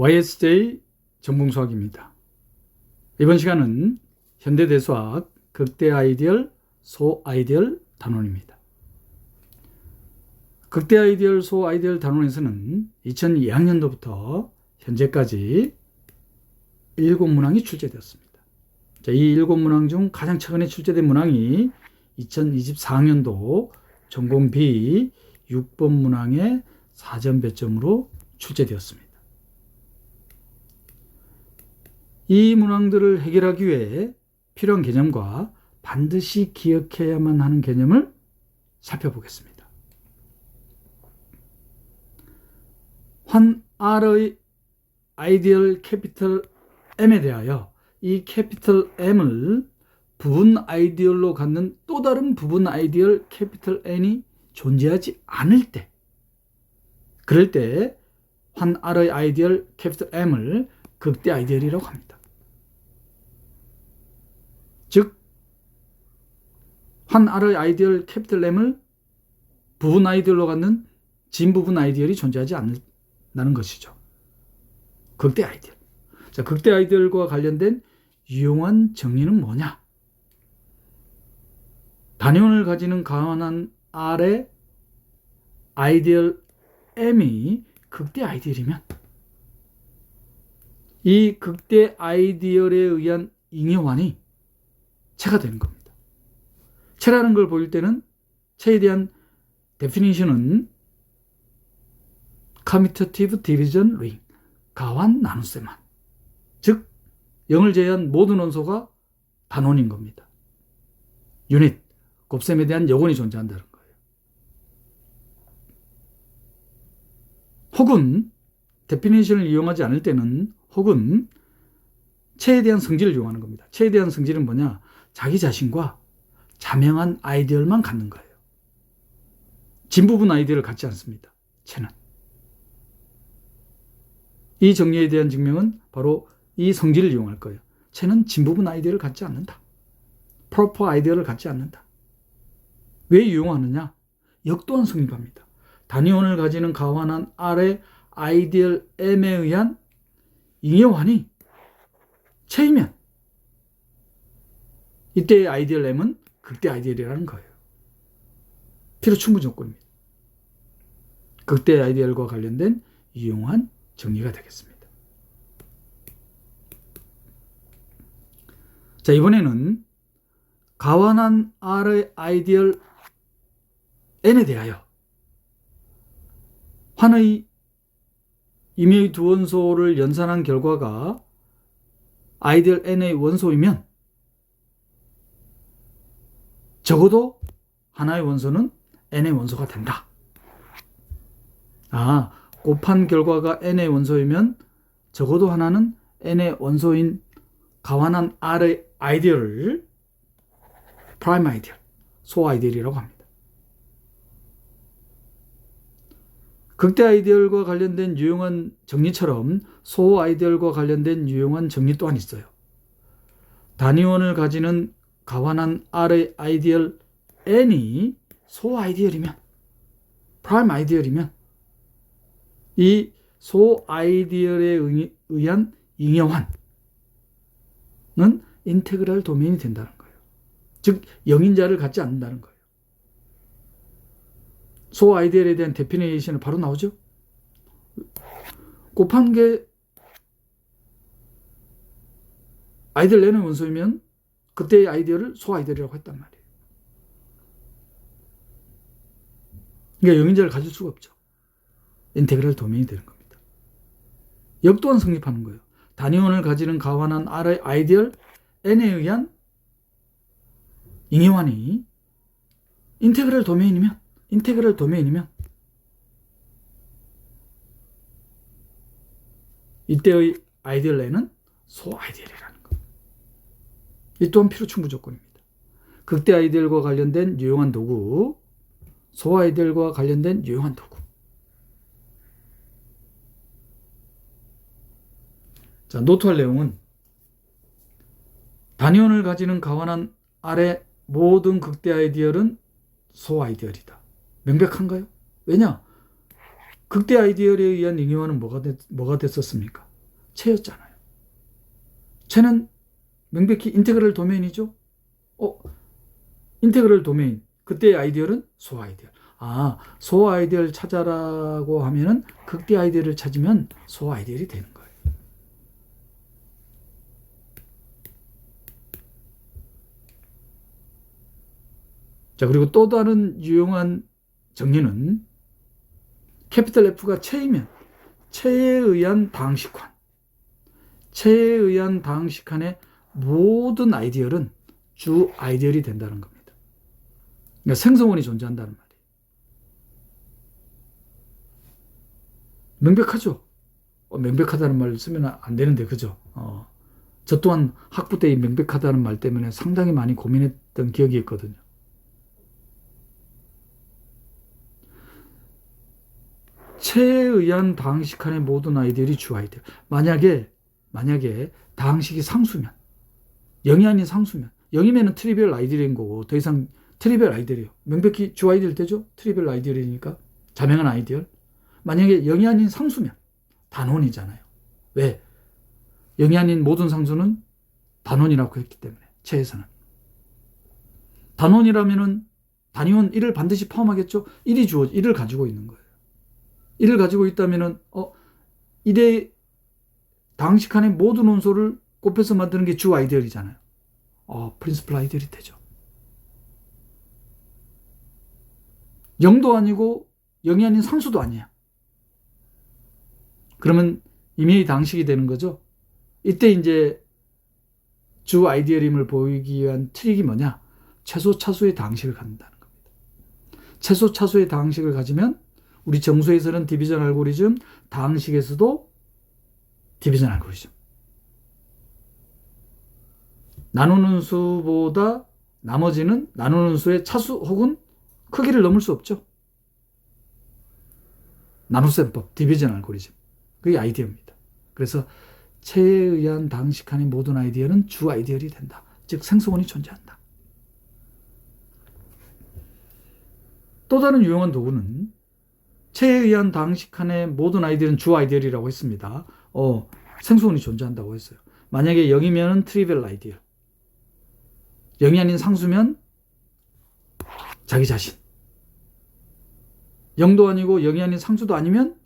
YSJ 전공수학입니다. 이번 시간은 현대대수학 극대 아이디얼, 소아이디얼 단원입니다. 극대 아이디얼, 소아이디얼 단원에서는 2002학년도부터 현재까지 7문항이 출제되었습니다. 이 7문항 중 가장 최근에 출제된 문항이 2024학년도 전공 B 6번 문항의 사전 배점으로 출제되었습니다. 이 문항들을 해결하기 위해 필요한 개념과 반드시 기억해야만 하는 개념을 살펴보겠습니다. 환 R의 아이디얼 캐피털 M에 대하여 이 캐피털 M을 부분 아이디얼로 갖는 또 다른 부분 아이디얼 캐피털 N이 존재하지 않을 때, 그럴 때 환 R의 아이디얼 캐피털 M을 극대 아이디얼이라고 합니다. 즉, 환 R의 아이디얼 캐피털 M을 부분 아이디얼로 갖는 진부분 아이디얼이 존재하지 않는다는 것이죠. 극대 아이디얼. 자, 극대 아이디얼과 관련된 유용한 정리는 뭐냐? 단위원을 가지는 가환한 R의 아이디얼 M이 극대 아이디얼이면 이 극대 아이디얼에 의한 잉여환이 체가 되는 겁니다. 체라는 걸 보일 때는 체에 대한 데피니션은 커뮤테이티브 디비전 링, 가환 나눗셈환, 즉 0을 제외한 모든 원소가 단원인 겁니다. 유닛, 곱셈에 대한 여건이 존재한다는 거예요. 혹은 데피니션을 이용하지 않을 때는 혹은 체에 대한 성질을 이용하는 겁니다. 체에 대한 성질은 뭐냐? 자기 자신과 자명한 아이디얼만 갖는 거예요. 진부분 아이디얼을 갖지 않습니다. 체는. 이 정리에 대한 증명은 바로 이 성질을 이용할 거예요. 체는 진부분 아이디얼을 갖지 않는다. 프로퍼 아이디얼을 갖지 않는다. 왜 이용하느냐? 역도한 성립합니다. 단위원을 가지는 가환한 R의 아이디얼 M에 의한 잉여환이 체이면 이때의 아이디얼 M은 극대 아이디얼이라는 거예요. 필요 충분 조건입니다. 극대 아이디얼과 관련된 유용한 정리가 되겠습니다. 자, 이번에는 가환한 R의 아이디얼 N에 대하여 환의 임의의 두 원소를 연산한 결과가 아이디얼 N의 원소이면 적어도 하나의 원소는 N의 원소가 된다. 곱한 결과가 N의 원소이면 적어도 하나는 N의 원소인 가환한 R의 아이디얼을 프라임 아이디얼, 소 아이디얼이라고 합니다. 극대 아이디얼과 관련된 유용한 정리처럼 소 아이디얼과 관련된 유용한 정리 또한 있어요. 단위원을 가지는 가환한 R의 아이디얼 N이 소 아이디얼이면, 프라임 아이디얼이면 이 소 아이디얼에 의한 잉여환은 인테그랄 도메인이 된다는 거예요. 즉, 영인자를 갖지 않는다는 거예요. 소 아이디얼에 대한 데피니션은 바로 나오죠. 곱한 게 아이디얼 N의 원소이면 그때의 아이디얼을 소 아이디얼이라고 했단 말이에요. 그러니까 영인자를 가질 수가 없죠. 인테그랄 도메인이 되는 겁니다. 역도한 성립하는 거예요. 단위원을 가지는 가환한 R의 아이디얼 N에 의한 잉여환이 인테그랄 도메인이면 이때의 아이디얼 N은 소 아이디얼이라는 것. 이 또한 필요 충분 조건입니다. 극대 아이디얼과 관련된 유용한 도구, 소 아이디얼과 관련된 유용한 도구. 자, 노트할 내용은 단위원을 가지는 가환한 R의 모든 극대 아이디얼은 소 아이디얼이다. 명백한가요? 왜냐? 극대 아이디얼에 의한 잉여환은 뭐가 됐었습니까? 체였잖아요. 체는 명백히 인테그럴 도메인이죠. 인테그럴 도메인. 그때의 아이디얼은 소화 아이디얼. 소화 아이디얼 찾아라고 하면은 극대 아이디얼을 찾으면 소화 아이디얼이 되는 거예요. 자, 그리고 또 다른 유용한 정리는 캐피탈 F가 체이면 체에 의한 다항식환. 체에 의한 다항식환의 모든 아이디얼은 주 아이디얼이 된다는 겁니다. 그러니까 생성원이 존재한다는 말이에요. 명백하죠? 명백하다는 말 쓰면 안 되는데, 그죠? 저 또한 학부 때 이 명백하다는 말 때문에 상당히 많이 고민했던 기억이 있거든요. 체에 의한 다항식환의 모든 아이디얼이 주 아이디얼. 만약에 다항식이 상수면, 0이 아닌 상수면, 0이면 트리비얼 아이디얼인 거고 더 이상 트리비얼 아이디얼이에요. 명백히 주 아이디얼 되죠? 트리비얼 아이디얼이니까. 자명한 아이디얼. 만약에 0이 아닌 상수면 단원이잖아요. 왜? 0이 아닌 모든 상수는 단원이라고 했기 때문에, 체에서는. 단원이라면은 단위원 1을 반드시 포함하겠죠? 1을 가지고 있는 거예요. 1을 가지고 있다면은 1의 다항식환의 모든 원소를 곱해서 만드는 게 주 아이디얼이잖아요. 프린시플 아이디얼이 되죠. 0도 아니고 0이 아닌 상수도 아니야. 그러면 임의의 다항식이 되는 거죠. 이때 이제 주 아이디얼임을 보이기 위한 트릭이 뭐냐? 최소 차수의 다항식을 갖는다는 겁니다. 최소 차수의 다항식을 가지면 우리 정수에서는 디비전 알고리즘, 다항식에서도 디비전 알고리즘. 나누는 수보다 나머지는 나누는 수의 차수 혹은 크기를 넘을 수 없죠. 나눗셈법, 디비전 알고리즘. 그게 아이디어입니다. 그래서 체에 의한 다항식환의 모든 아이디어는 주 아이디얼이 된다. 즉 생성원이 존재한다. 또 다른 유용한 도구는 체에 의한 다항식환의 모든 아이디어는 주 아이디얼이라고 했습니다. 생성원이 존재한다고 했어요. 만약에 0이면 트리비얼 아이디얼, 0이 아닌 상수면 자기 자신, 0도 아니고 0이 아닌 상수도 아니면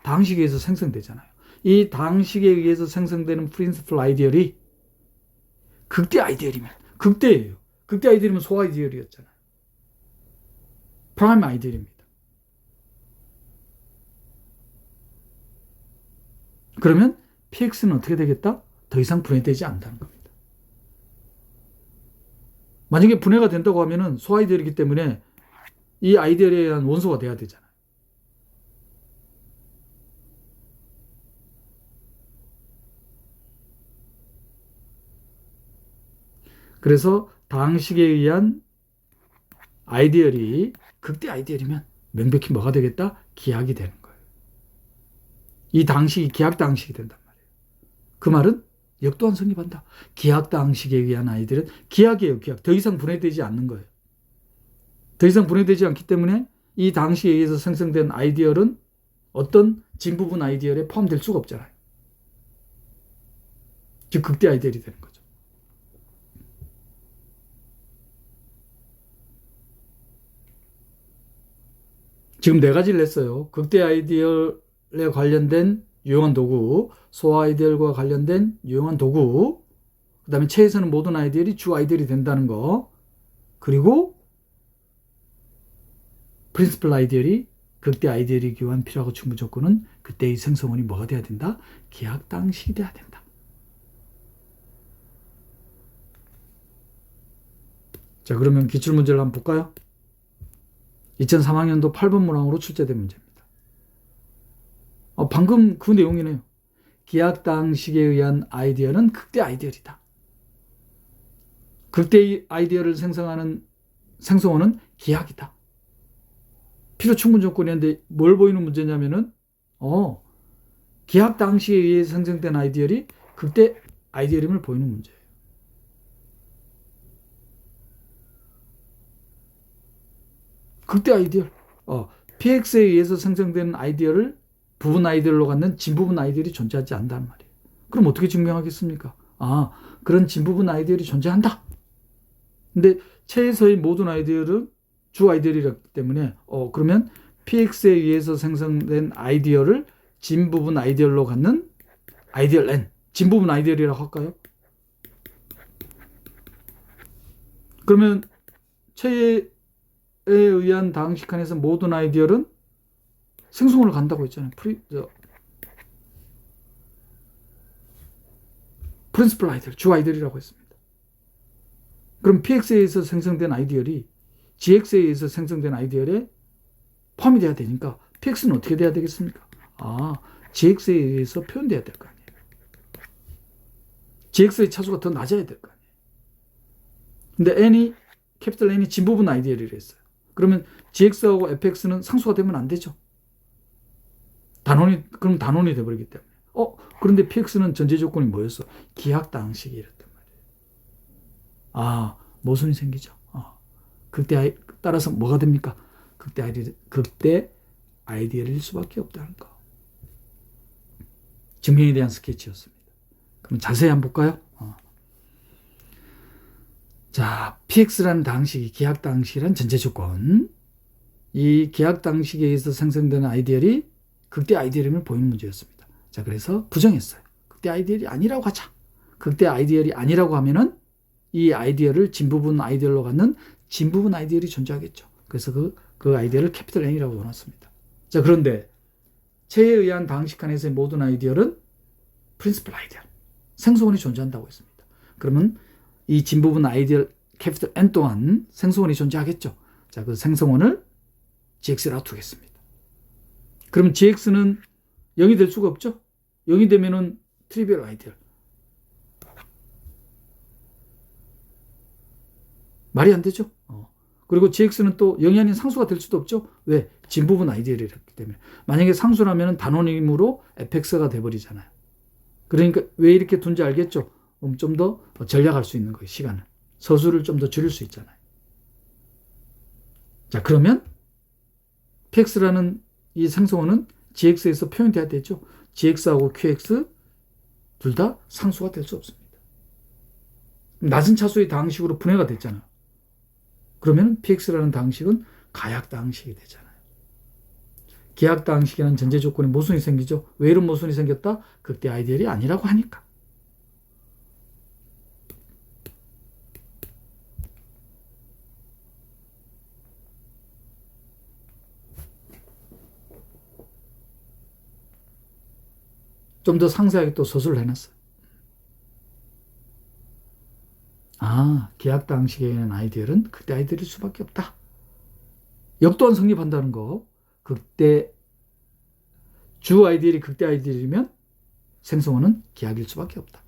다항식에 의해서 생성되잖아요. 이 다항식에 의해서 생성되는 프린시플 아이디얼이 극대 아이디얼이면, 극대예요. 극대 아이디얼이면 소 아이디얼이었잖아요. 프라임 아이디얼입니다. 그러면 PX는 어떻게 되겠다? 더 이상 분해되지 않는다는 겁니다. 만약에 분해가 된다고 하면은 소 아이디얼이기 때문에 이 아이디얼에 의한 원소가 돼야 되잖아요. 그래서 다항식에 의한 아이디얼이 극대 아이디얼이면 명백히 뭐가 되겠다? 기하학이 되는 거예요. 이 다항식이 기하학 다항식이 된단 말이에요. 그 말은 역도한 성립한다. 기하학 다항식에 의한 아이디얼은 기하학이에요. 기하학. 더 이상 분해되지 않는 거예요. 더 이상 분해되지 않기 때문에 이 다항식에 의해서 생성된 아이디얼은 어떤 진부분 아이디얼에 포함될 수가 없잖아요. 즉 극대 아이디얼이 되는 거죠. 지금 4가지를 냈어요. 극대 아이디얼에 관련된 유용한 도구, 소화 아이디얼과 관련된 유용한 도구, 그 다음에 체에서는 모든 아이디얼이 주 아이디얼이 된다는 거, 그리고 프린시플 아이디얼이 극대 아이디얼이기 위한 필요하고 충분 조건은 그때의 생성원이 뭐가 돼야 된다? 기하학 다항식이 돼야 된다. 자, 그러면 기출문제를 한번 볼까요? 2003학년도 8번 문항으로 출제된 문제입니다. 방금 그 내용이네요. 기하학 다항식에 의한 아이디어는 극대 아이디얼이다. 극대 아이디어를 생성하는 생성원은 기하학이다. 필요 충분 조건이었는데 뭘 보이는 문제냐면은 기하학 다항식에 의해 생성된 아이디얼이 극대 아이디얼임을 보이는 문제예요. 극대 아이디얼. PX에 의해서 생성된 아이디얼을 부분 아이디얼로 갖는 진부분 아이디얼이 존재하지 않는단 말이에요. 그럼 어떻게 증명하겠습니까? 아, 그런 진부분 아이디어이 존재한다. 근데 체에서의 모든 아이디어는 주 아이디어이기 때문에 그러면 PX에 의해서 생성된 아이디어를 진부분 아이디어로 갖는 아이디얼 N, 진부분 아이디어이라고 할까요? 그러면 체에 의한 다항식칸에서 모든 아이디어는 생성원을 간다고 했잖아요. 프린시플 아이디어, 주 아이디어이라고 했습니다. 그럼 PX에 의해서 생성된 아이디어이 GX에 의해서 생성된 아이디어에 포함이 돼야 되니까 PX는 어떻게 돼야 되겠습니까? GX에 의해서 표현돼야 될 거 아니에요. GX의 차수가 더 낮아야 될 거 아니에요. 근데 캐피탈 N이 진부분 아이디어를 했어요. 그러면 GX하고 fx는 상수가 되면 안 되죠. 그럼 단원이 돼버리기 때문에. 그런데 px는 전제 조건이 뭐였어? 기하다항식이랬단 말이에요. 모순이 생기죠. 따라서 뭐가 됩니까? 극대 아이디어일 수밖에 없다는 거. 증명에 대한 스케치였습니다. 그럼 자세히 한번 볼까요? 자, px라는 다항식이 기하다항식이라는 전제 조건. 이 기하다항식에 의해서 생성되는 아이디어이 극대 아이디어임을 보이는 문제였습니다. 자, 그래서 부정했어요. 극대 아이디어이 아니라고 하자. 극대 아이디어이 아니라고 하면은 이 아이디어를 진부분 아이디어로 갖는 진부분 아이디어이 존재하겠죠. 그래서 그 아이디어를 캐피탈 N이라고 넣어놨습니다. 자, 그런데 체에 의한 다항식 칸에서의 모든 아이디어는 프린시플 아이디어, 생성원이 존재한다고 했습니다. 그러면 이 진부분 아이디어 캐피탈 N 또한 생성원이 존재하겠죠. 자, 그 생성원을 GX라고 두겠습니다. 그럼 GX는 0이 될 수가 없죠. 0이 되면은 트리비얼 아이디어. 말이 안 되죠. 그리고 GX는 또 0이 아닌 상수가 될 수도 없죠. 왜? 진부분 아이디어이기 때문에. 만약에 상수라면 단원임으로 fx가 돼버리잖아요. 그러니까 왜 이렇게 둔지 알겠죠? 좀 더 전략할 수 있는 거예요. 시간을. 서술을 좀 더 줄일 수 있잖아요. 자, 그러면 px라는 이 생성원은 gx에서 표현돼야 되죠. gx하고 qx 둘 다 상수가 될 수 없습니다. 낮은 차수의 다항식으로 분해가 됐잖아요. 그러면 px라는 다항식은 가약다항식이 되잖아요. 기하다항식이라는 전제 조건에 모순이 생기죠. 왜 이런 모순이 생겼다? 극대 아이디어이 아니라고 하니까. 좀 더 상세하게 또 서술을 해놨어요. 기하다항식에 의한 아이디어는 극대 아이디어일 수밖에 없다. 역도한 성립한다는 거. 주 아이디어이 극대 아이디어이면 생성원은 기하일 수밖에 없다.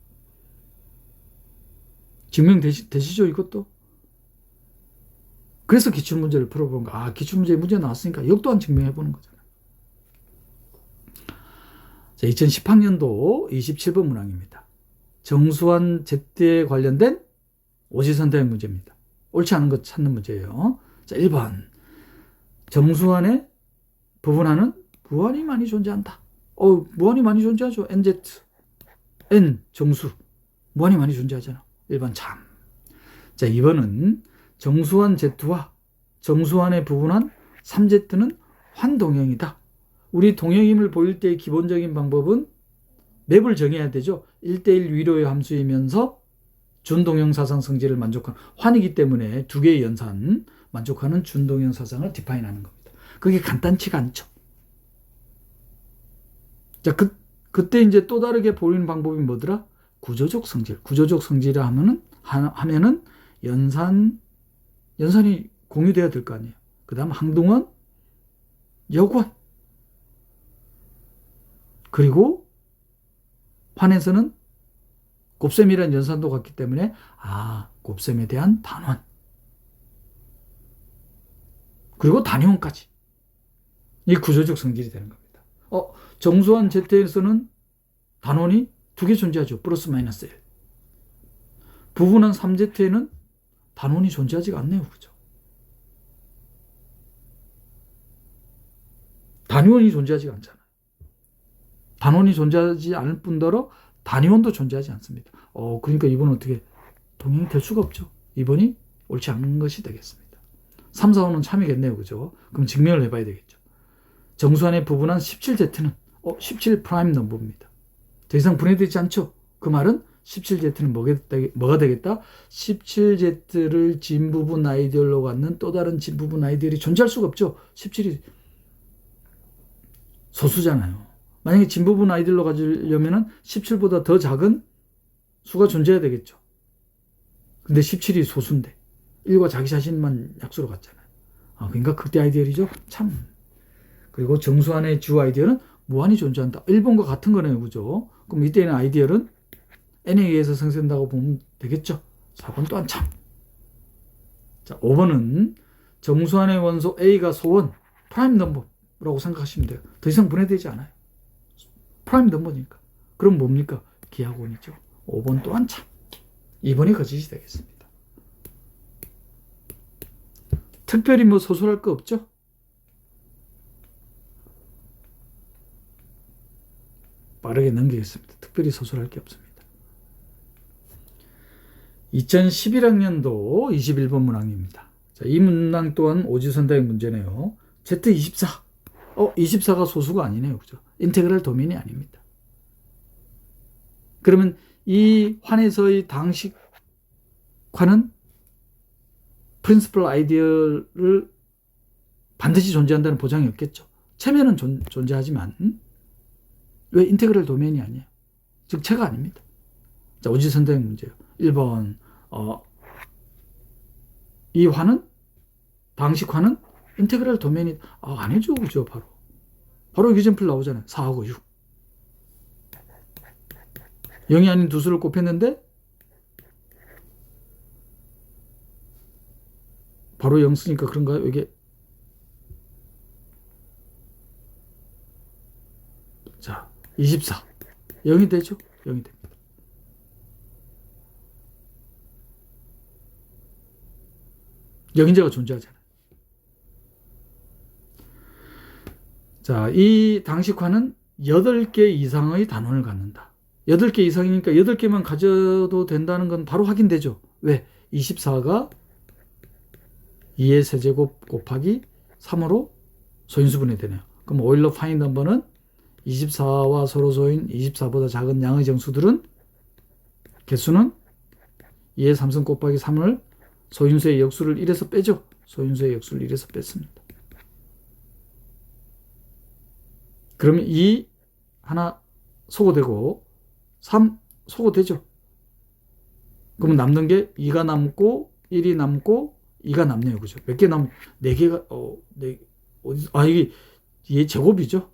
증명되시죠, 이것도? 그래서 기출문제를 풀어보는 거. 기출문제에 문제 나왔으니까 역도한 증명해보는 거잖아요. 자, 2010학년도 27번 문항입니다. 정수한 Z에 관련된 오지선다형 문제입니다. 옳지 않은 것 찾는 문제예요. 자, 1번. 정수한에 부분하는 무한이 많이 존재한다. 무한이 많이 존재하죠. NZ, N, 정수. 무한이 많이 존재하잖아. 1번 참. 자, 2번은 정수한 Z와 정수한에 부분한 3Z는 환동형이다. 우리 동형임을 보일 때의 기본적인 방법은 맵을 정해야 되죠. 1대1 위로의 함수이면서 준동형 사상 성질을 만족하는 환이기 때문에 두 개의 연산 만족하는 준동형 사상을 디파인하는 겁니다. 그게 간단치가 않죠. 자, 그때 이제 또 다르게 보이는 방법이 뭐더라? 구조적 성질. 구조적 성질이라 하면은 연산이 공유돼야 될 거 아니에요. 그 다음 항동원, 여권. 그리고 환에서는 곱셈이라는 연산도 같기 때문에 곱셈에 대한 단원. 그리고 단위원까지. 이 구조적 성질이 되는 겁니다. 정수한 Z에서는 단원이 두 개 존재하죠. 플러스 마이너스 1. 부분한 3Z에는 단원이 존재하지가 않네요. 그죠? 단위원이 존재하지가 않잖아요. 단원이 존재하지 않을 뿐더러 단위원도 존재하지 않습니다. 그러니까 2번은 어떻게 동행이 될 수가 없죠. 2번이 옳지 않은 것이 되겠습니다. 3, 4, 5는 참이겠네요. 그죠? 그럼 증명을 해봐야 되겠죠. 정수안의 부분한 17Z는 17 프라임 넘버입니다. 더 이상 분해되지 않죠. 그 말은 17Z는 뭐가 되겠다? 17Z를 진부분 아이디얼로 갖는 또 다른 진부분 아이디얼이 존재할 수가 없죠. 17이 소수잖아요. 만약에 진부분 아이디얼로 가지려면 17보다 더 작은 수가 존재해야 되겠죠. 근데 17이 소수인데 1과 자기 자신만 약수로 갔잖아요. 그러니까 극대 아이디얼이죠. 참. 그리고 정수안의 주 아이디얼은 무한히 존재한다. 1번과 같은 거네요. 그죠? 그럼 이때는 아이디얼은 n에 의해서 생성된다고 보면 되겠죠. 4번 또한 참. 자, 5번은 정수안의 원소 A가 소원 프라임 넘버라고 생각하시면 돼요. 더 이상 분해되지 않아요. 프라임 넘버니까. 그럼 뭡니까? 기하원이죠. 5번 또한 참. 2번이 거짓이 되겠습니다. 특별히 뭐 소설할 거 없죠? 빠르게 넘기겠습니다. 특별히 소설할 게 없습니다. 2011학년도 21번 문항입니다. 자, 이 문항 또한 오지선다의 문제네요. Z24. 24가 소수가 아니네요. 그죠? 인테그랄 도면이 아닙니다. 그러면 이 환에서의 당식환은 프린시플 아이디어를 반드시 존재한다는 보장이 없겠죠. 체면은 존재하지만 왜 인테그랄 도면이 아니에요? 즉 체가 아닙니다. 자, 오지선다의 문제예요. 1번 이 환은 당식환은 인테그랄 도면이 아니죠. 그죠? 바로 example 나오잖아요. 4하고 6. 0이 아닌 두 수를 곱했는데 바로 0 쓰니까 그런가요? 이게 자 24 0이 되죠? 0이 됩니다. 영인제가 존재하잖아요. 자, 이 당식환은 8개 이상의 단원을 갖는다. 8개 이상이니까 8개만 가져도 된다는 건 바로 확인되죠. 왜? 24가 2의 세제곱 곱하기 3으로 소인수분해 되네요. 그럼 오일러 파인 넘버는 24와 서로 소인 24보다 작은 양의 정수들은 개수는 2의 3승 곱하기 3을 소인수의 역수를 1에서 빼죠. 소인수의 역수를 1에서 뺐습니다. 그러면 2 하나 소거되고 3 소거되죠. 그러면 남는 게 2가 남고 1이 남고 2가 남네요. 그죠? 몇 개 남? 4개가 이게 얘 제곱이죠.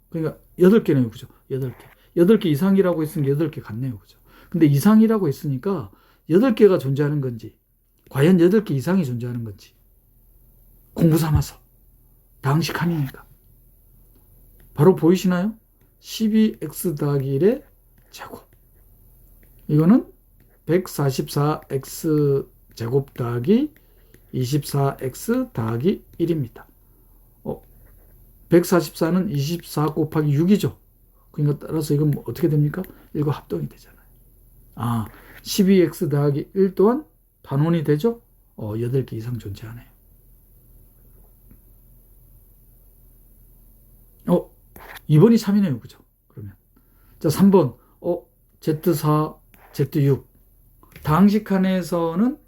그러니까 8개네요. 그죠? 8개. 8개 이상이라고 했으면 8개 같네요. 그죠? 근데 이상이라고 했으니까 8개가 존재하는 건지 과연 8개 이상이 존재하는 건지 공부 삼아서 당식환이니까 바로 보이시나요? 12x 더하기 1의 제곱. 이거는 144x 제곱 더하기 24x 더하기 1입니다. 144는 24 곱하기 6이죠. 그러니까 따라서 이건 어떻게 됩니까? 1과 합동이 되잖아요. 12x 더하기 1 또한 단원이 되죠? 8개 이상 존재하네요. 2번이 3이네요. 그죠? 그러면. 자, 3번. Z4, Z6. 당식환에서는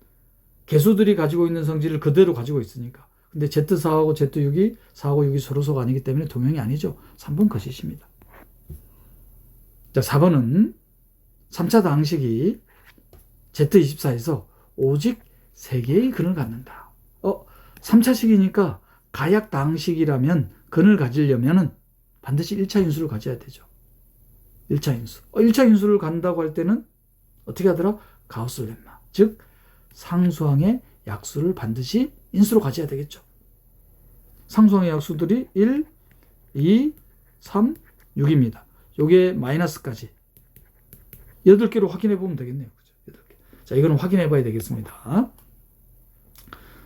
개수들이 가지고 있는 성질을 그대로 가지고 있으니까. 근데 Z4하고 Z6이 4하고 6이 서로소가 아니기 때문에 동형이 아니죠. 3번 거짓입니다. 자, 4번은 3차 당식이 Z24에서 오직 3개의 근을 갖는다. 3차식이니까 가약 당식이라면 근을 가지려면은 반드시 1차 인수를 가져야 되죠. 1차 인수. 1차 인수를 간다고 할 때는 어떻게 하더라? 가우스 렘마. 즉 상수항의 약수를 반드시 인수로 가져야 되겠죠. 상수항의 약수들이 1, 2, 3, 6입니다. 요게 마이너스까지 8개로 확인해 보면 되겠네요. 그죠? 8개. 자, 이거는 확인해 봐야 되겠습니다.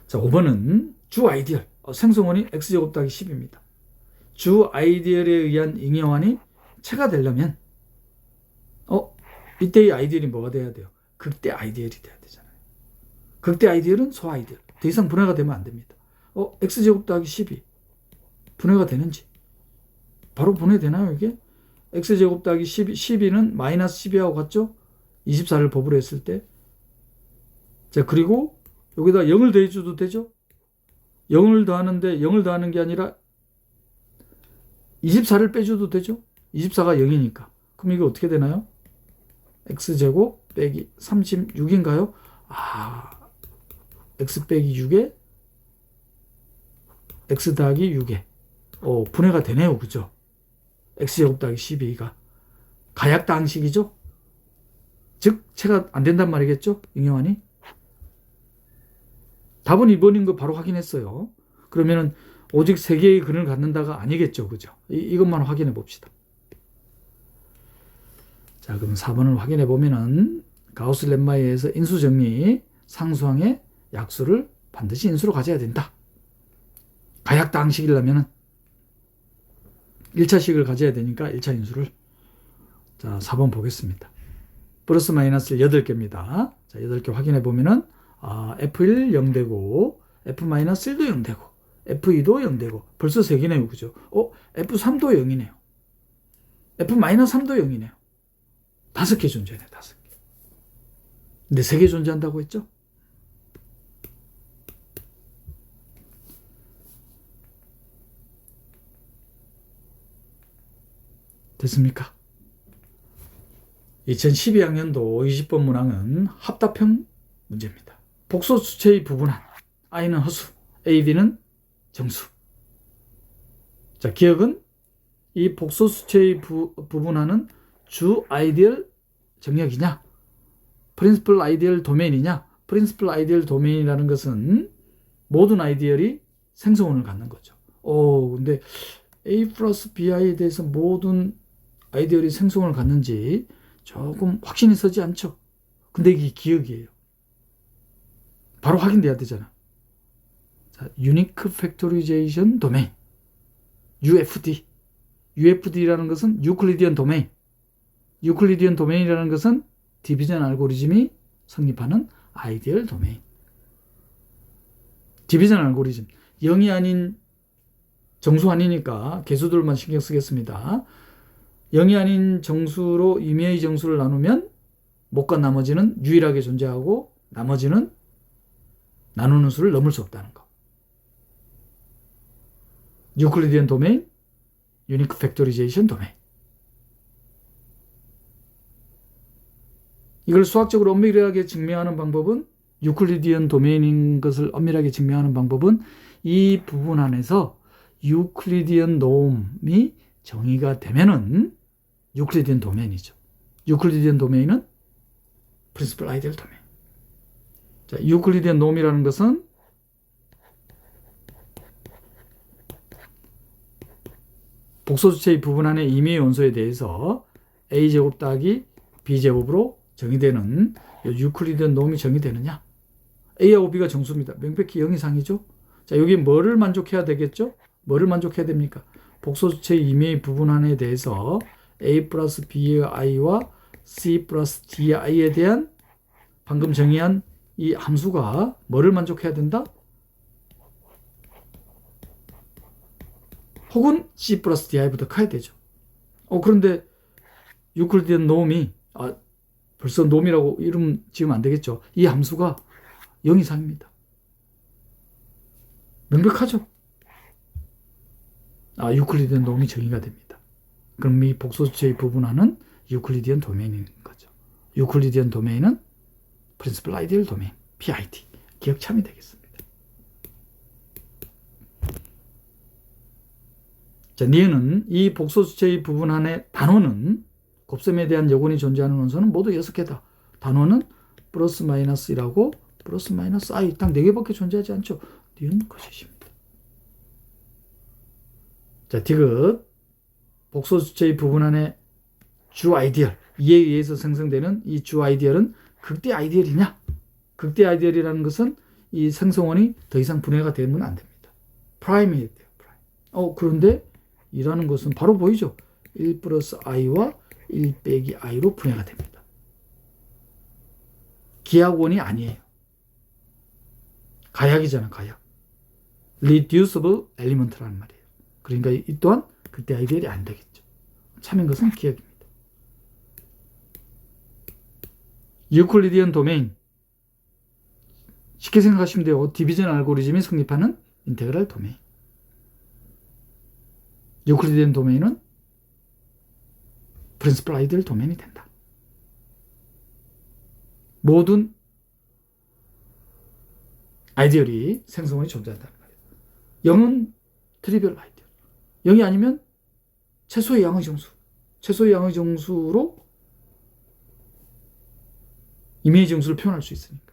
자, 5번은 주 아이디얼. 생성원이 x제곱 더하기 10입니다. 주 아이디얼에 의한 잉여환이 체가 되려면 이때의 아이디얼이 뭐가 돼야 돼요? 극대 아이디얼이 돼야 되잖아요. 극대 아이디얼은 소 아이디얼. 더 이상 분해가 되면 안 됩니다. x제곱 더하기 12 분해가 되는지 바로 분해되나요 이게? x제곱 더하기 12는 마이너스 12하고 같죠? 24를 법으로 했을 때. 자, 그리고 여기다 0을 더해줘도 되죠? 0을 더하는데 0을 더하는 게 아니라 24를 빼줘도 되죠? 24가 0이니까. 그럼 이게 어떻게 되나요? x제곱 빼기 36인가요? x 빼기 6에 x 더하기 6에 분해가 되네요. 그죠? x제곱 더하기 12가 가약당식이죠? 즉 채가 안 된단 말이겠죠? 응용하니? 답은 2번인 거 바로 확인했어요. 그러면은 오직 3개의 근을 갖는다가 아니겠죠. 그죠? 이것만 확인해 봅시다. 자, 그럼 4번을 확인해 보면은 가우스 렘마에 의해서 인수 정리 상수항의 약수를 반드시 인수로 가져야 된다. 가약당식이라면은 1차식을 가져야 되니까 1차 인수를. 자, 4번 보겠습니다. 플러스 마이너스 8개입니다. 자, 8개 확인해 보면은 F1 0되고 F-1도 0되고 F2도 0되고 벌써 3개네요. 그죠? F3도 0이네요. F-3도 0이네요. 5개 존재네. 5개. 근데 3개 존재한다고 했죠? 됐습니까? 2012학년도 20번 문항은 합답형 문제입니다. 복소 수체의 부분한 i는 허수, a, b는 정수. 자, 기억은 이 복소 수체의 부분하는 주 아이디얼 정역이냐, 프린시플 아이디얼 도메인이냐. 프린시플 아이디얼 도메인이라는 것은 모든 아이디얼이 생성원을 갖는 거죠. 근데 a 플러스 bi에 대해서 모든 아이디얼이 생성원을 갖는지 조금 확신이 서지 않죠. 근데 이게 기억이에요. 바로 확인돼야 되잖아. 자, Unique Factorization Domain, UFD. UFD라는 것은 유클리디언 도메인. 유클리디언 도메인이라는 것은 디비전 알고리즘이 성립하는 아이디얼 도메인. 디비전 알고리즘. 0이 아닌 정수 아니니까 개수들만 신경 쓰겠습니다. 0이 아닌 정수로 임의의 정수를 나누면 못간 나머지는 유일하게 존재하고 나머지는 나누는 수를 넘을 수 없다는 거. 유클리디언 도메인, 유니크 팩토리제이션 도메인. 이걸 수학적으로 엄밀하게 증명하는 방법은 유클리디언 도메인인 것을 엄밀하게 증명하는 방법은 이 부분 안에서 유클리디언 노음이 정의가 되면은 유클리디언 도메인이죠. 유클리디언 도메인은 프린시플 아이디얼 도메인. 자, 유클리디언 노음이라는 것은 복소수체의 부분 안의 임의의 원소에 대해서 a제곱 더하기 b제곱으로 정의되는 유클리디언 노음이 정의되느냐? a하고 b가 정수입니다. 명백히 0 이상이죠. 자, 여기 뭐를 만족해야 되겠죠? 뭐를 만족해야 됩니까? 복소수체의 임의의 부분 안에 대해서 a 플러스 b의 i와 c 플러스 d의 i에 대한 방금 정의한 이 함수가 뭐를 만족해야 된다? 혹은 c 플러스 di보다 커야 되죠. 그런데 유클리디언 노음이 벌써 노음이라고 이름 지으면 안 되겠죠. 이 함수가 0 이상입니다. 명백하죠? 유클리디언 노음이 정의가 됩니다. 그럼 이 복소수체의 부분하는 유클리디언 도메인인 거죠. 유클리디언 도메인은 프린시플 아이디얼 도메인, PID. 기억 참이 되겠습니다. 자, 니은은 이 복소수체의 부분한의 단원은 곱셈에 대한 여건이 존재하는 원소는 모두 6개다. 단원은 플러스 마이너스 1하고 플러스 마이너스 i 딱 4개밖에 존재하지 않죠. 니은 거짓입니다. 자, 디귿 복소수체의 부분한의 주 아이디얼, 이에 의해서 생성되는 이 주 아이디얼은 극대 아이디얼이냐? 극대 아이디얼이라는 것은 이 생성원이 더 이상 분해가 되면 안 됩니다. 프라임이 돼요. 프라임. 그런데 이라는 것은 바로 보이죠? 1 플러스 i와 1 빼기 i로 분해가 됩니다. 기하원이 아니에요. 가약이잖아, 가약. reducible element라는 말이에요. 그러니까 이 또한 그때 아이디얼이 안 되겠죠. 참인 것은 기억입니다. 유클리디언 도메인. 쉽게 생각하시면 돼요. 디비전 알고리즘이 성립하는 인테그랄 도메인. 유클리디언 도메인은 프린시플 아이디얼 도메인이 된다. 모든 아이디얼이 생성원이 존재한다는 거예요. 0은 트리비얼 아이디얼. 0이 아니면 최소의 양의 정수. 최소의 양의 정수로 이미지 정수를 표현할 수 있으니까.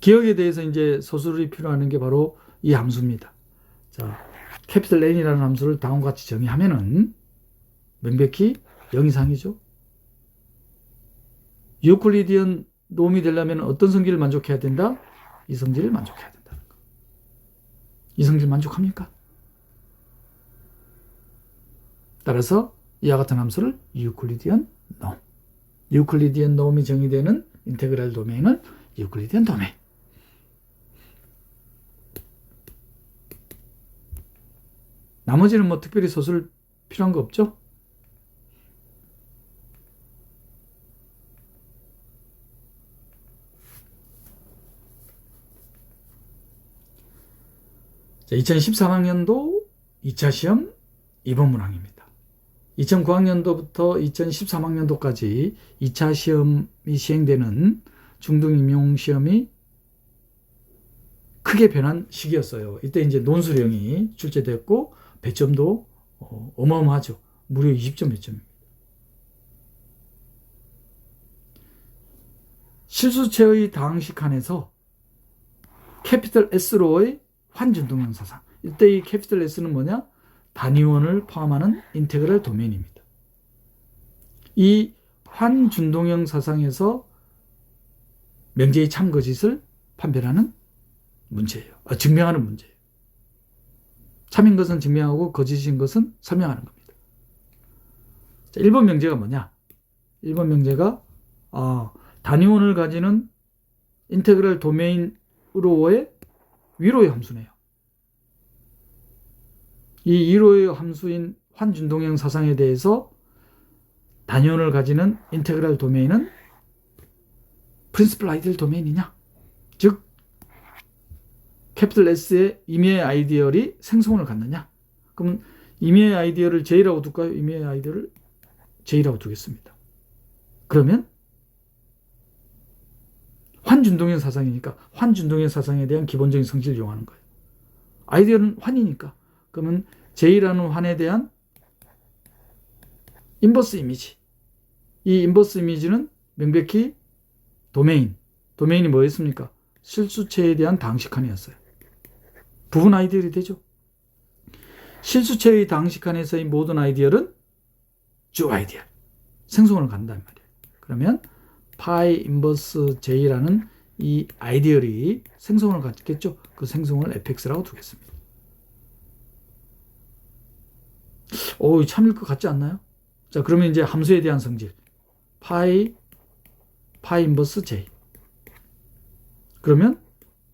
기억에 대해서 이제 서술이 필요한 게 바로 이 함수입니다. 자, 캐피털 N이라는 함수를 다음과 같이 정의하면은 명백히 0 이상이죠. 유클리디언 놈이 되려면 어떤 성질을 만족해야 된다? 이 성질을 만족해야 된다는 거. 이 성질 만족합니까? 따라서 이와 같은 함수를 유클리디언 놈. 유클리디언 놈이 정의되는 인테그랄 도메인은 유클리디언 도메인. 나머지는 뭐 특별히 서술 필요한 거 없죠? 자, 2013학년도 2차 시험 2번 문항입니다. 2009학년도부터 2013학년도까지 2차 시험이 시행되는 중등임용 시험이 크게 변한 시기였어요. 이때 이제 논술형이 출제됐고 배점도 어마어마하죠. 무려 20점 배점입니다. 실수체의 다항식한에서 캐피털 S로의 환준동형 사상. 이때 이 캐피털 S는 뭐냐? 단위원을 포함하는 인테그랄 도메인입니다. 이 환준동형 사상에서 명제의 참거짓을 판별하는 문제예요. 증명하는 문제예요. 참인 것은 증명하고 거짓인 것은 설명하는 겁니다. 자, 1번 명제가 뭐냐? 1번 명제가 단위원을 가지는 인테그랄 도메인으로의 위로의 함수네요. 이 위로의 함수인 환준동형 사상에 대해서 단위원을 가지는 인테그랄 도메인은 프린시플 아이디얼 도메인이냐? 즉 캐피털 S의 임의의 아이디얼이 생성원을 갖느냐? 그럼 임의의 아이디얼을 J라고 둘까요? 임의의 아이디얼을 J라고 두겠습니다. 그러면 환준동형 사상이니까 환준동형 사상에 대한 기본적인 성질을 이용하는 거예요. 아이디얼은 환이니까 그러면 J라는 환에 대한 인버스 이미지. 이 인버스 이미지는 명백히 도메인이 뭐였습니까? 실수체에 대한 다항식한이었어요. 부분 아이디얼이 되죠. 실수체의 다항식한에서의 모든 아이디얼은 주 아이디얼. 생성원을 갖는단 말이에요. 그러면 파이 인버스 J라는 이 아이디얼이 생성원을 갖겠죠. 그 생성원을 fx라고 두겠습니다. 참일 것 같지 않나요? 자, 그러면 이제 함수에 대한 성질. 파이 인버스 J. 그러면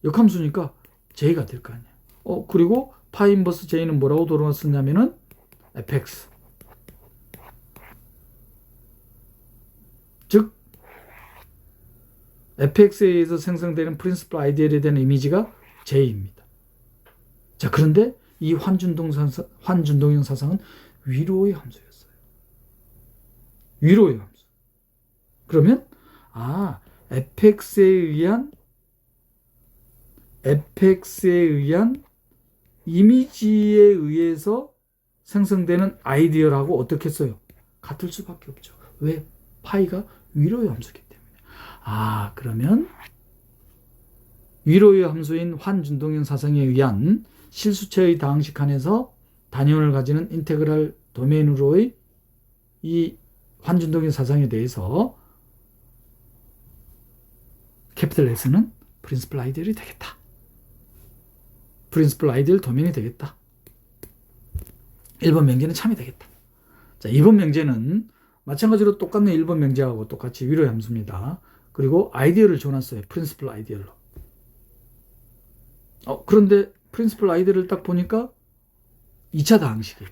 역함수니까 J가 될 거 아니에요. 그리고 파이 인버스 J는 뭐라고 돌아왔었냐면은 fx. 즉 fx에 의해서 생성되는 프린시플 아이디얼에 대한 이미지가 J입니다. 자, 그런데 이 환준동형 사상은 위로의 함수였어요. 위로의 함수. 그러면 fx에 의한 이미지에 의해서 생성되는 아이디얼하고 어떻게 써요? 같을 수밖에 없죠. 왜? 파이가 위로의 함수이기 때문에. 그러면 위로의 함수인 환준동형 사상에 의한 실수체의 다항식한에서 단위원을 가지는 인테그랄 도메인으로의 이 환준동형 사상에 대해서 캐피털 S는 프린시플 아이디얼이 되겠다. 프린시플 아이디얼 도메인이 되겠다. 1번 명제는 참이 되겠다. 자, 2번 명제는 마찬가지로 똑같네. 1번 명제하고 똑같이 위로의 함수입니다. 그리고 아이디어를 줘놨어요. 프린시플 아이디어로. 그런데 프린시플 아이디어를 딱 보니까 2차 다항식이에요.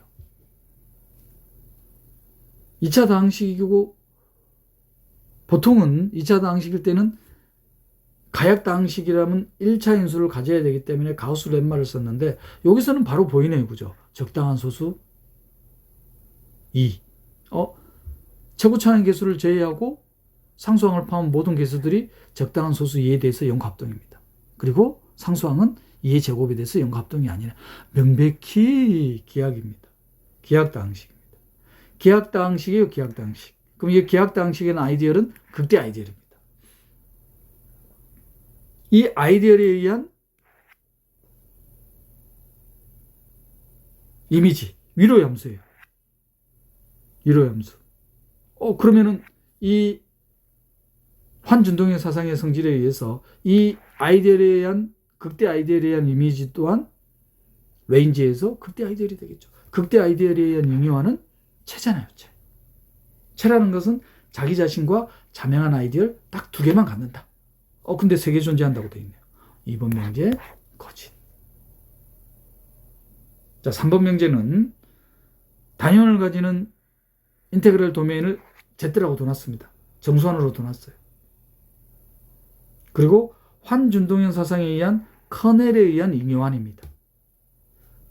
2차 다항식이고, 보통은 2차 다항식일 때는 가약 다항식이라면 1차 인수를 가져야 되기 때문에 가우스 렘마를 썼는데, 여기서는 바로 보이네요. 그죠? 적당한 소수 2. 최고차항의 개수를 제외하고 상수항을 포함한 모든 개수들이 적당한 소수 2에 대해서 영합동입니다. 그리고 상수항은 2의 제곱에 대해서 영합동이 아니라 명백히 기하입니다. 기하다항식입니다. 기하다항식이에요. 기하다항식. 그럼 이 기하다항식의 아이디얼은 극대 아이디얼입니다. 이 아이디얼에 의한 이미지, 위로의 함수예요. 위로의 함수. 그러면은 이 환준동의 사상의 성질에 의해서 이 아이디얼에 의한 극대 아이디얼에 의한 이미지 또한 레인지에서 극대 아이디얼이 되겠죠. 극대 아이디얼에 의한 잉여화는 체잖아요. 체라는 것은 자기 자신과 자명한 아이디얼 딱 2개만 갖는다. 근데 3개 존재한다고 되어 있네요. 2번 명제 거짓. 자, 3번 명제는 단위원을 가지는 인테그럴 도메인을 Z라고 둬놨습니다. 정수환으로 둬놨어요. 그리고 환준동형 사상에 의한 커넬에 의한 잉여환입니다.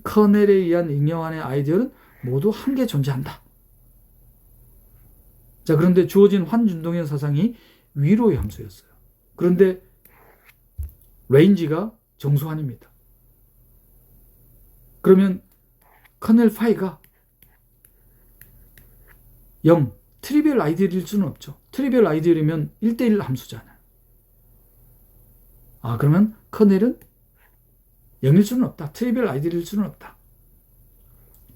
커넬에 의한 잉여환의 아이디어는 모두 한 개 존재한다. 자, 그런데 주어진 환준동형 사상이 위로의 함수였어요. 그런데 레인지가 정수환입니다. 그러면 커넬 파이가 0, 트리비얼 아이디얼일 수는 없죠. 트리비얼 아이디얼이면 1대1 함수잖아요. 그러면 커넬은 0일 수는 없다. 트리비얼 아이디얼일 수는 없다.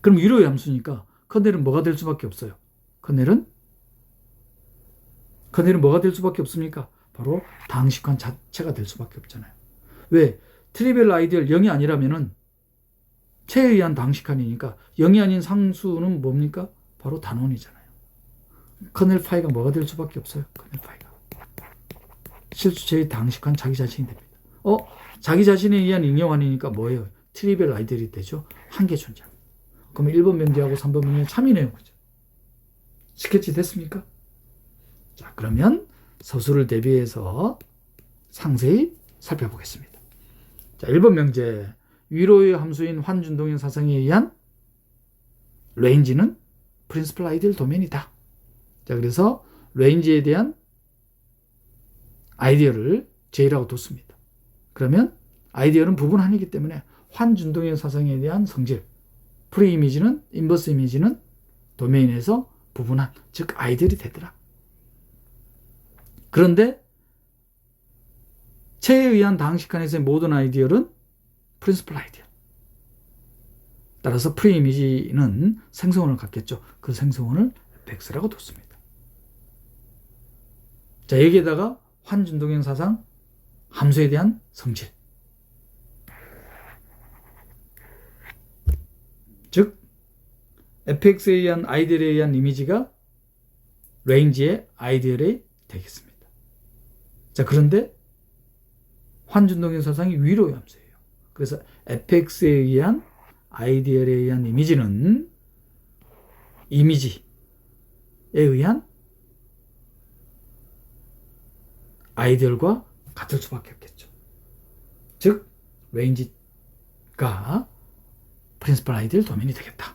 그럼 위로의 함수니까 커넬은 뭐가 될 수밖에 없어요. 커넬은 뭐가 될 수밖에 없습니까? 바로 다항식환 자체가 될 수밖에 없잖아요. 왜? 트리비얼 아이디얼 0이 아니라면은 체에 의한 다항식환이니까 0이 아닌 상수는 뭡니까? 바로 단원이잖아요. 커넬 파이가 뭐가 될 수밖에 없어요. 커넬 파이가 실수체의 다항식환 자기 자신이 됩니다. 자기 자신에 의한 잉여환이니까 뭐예요? 트리비얼 아이디얼이 되죠. 한 개 존재합니다. 그럼 1번 명제하고 3번 명제 참이네요. 그죠? 스케치 됐습니까? 자, 그러면 서술을 대비해서 상세히 살펴보겠습니다. 자, 1번 명제. 위로의 함수인 환준동형 사상에 의한 레인지는 프린시플 아이디얼 도메인이다. 자, 그래서 레인지에 대한 아이디어를 J라고 뒀습니다. 그러면 아이디어는 부분한이기 때문에 환준동형 사상에 대한 성질, 프리 이미지는, 인버스 이미지는 도메인에서 부분한, 즉 아이디어이 되더라. 그런데 체에 의한 다항식환에서의 모든 아이디어는 프린시플 아이디어. 따라서 프리 이미지는 생성원을 갖겠죠. 그 생성원을 fx라고 뒀습니다. 자, 여기에다가 환준동형 사상 함수에 대한 성질, 즉 fx에 의한 아이디어에 의한 이미지가 레인지의 아이디어이 되겠습니다. 자, 그런데 환준동형 사상이 위로의 함수예요. 그래서 fx에 의한 아이디어에 의한 이미지는 이미지에 의한 아이디어과 같을 수밖에 없겠죠. 즉 레인지가 프린시플 아이디어 도메인이 되겠다.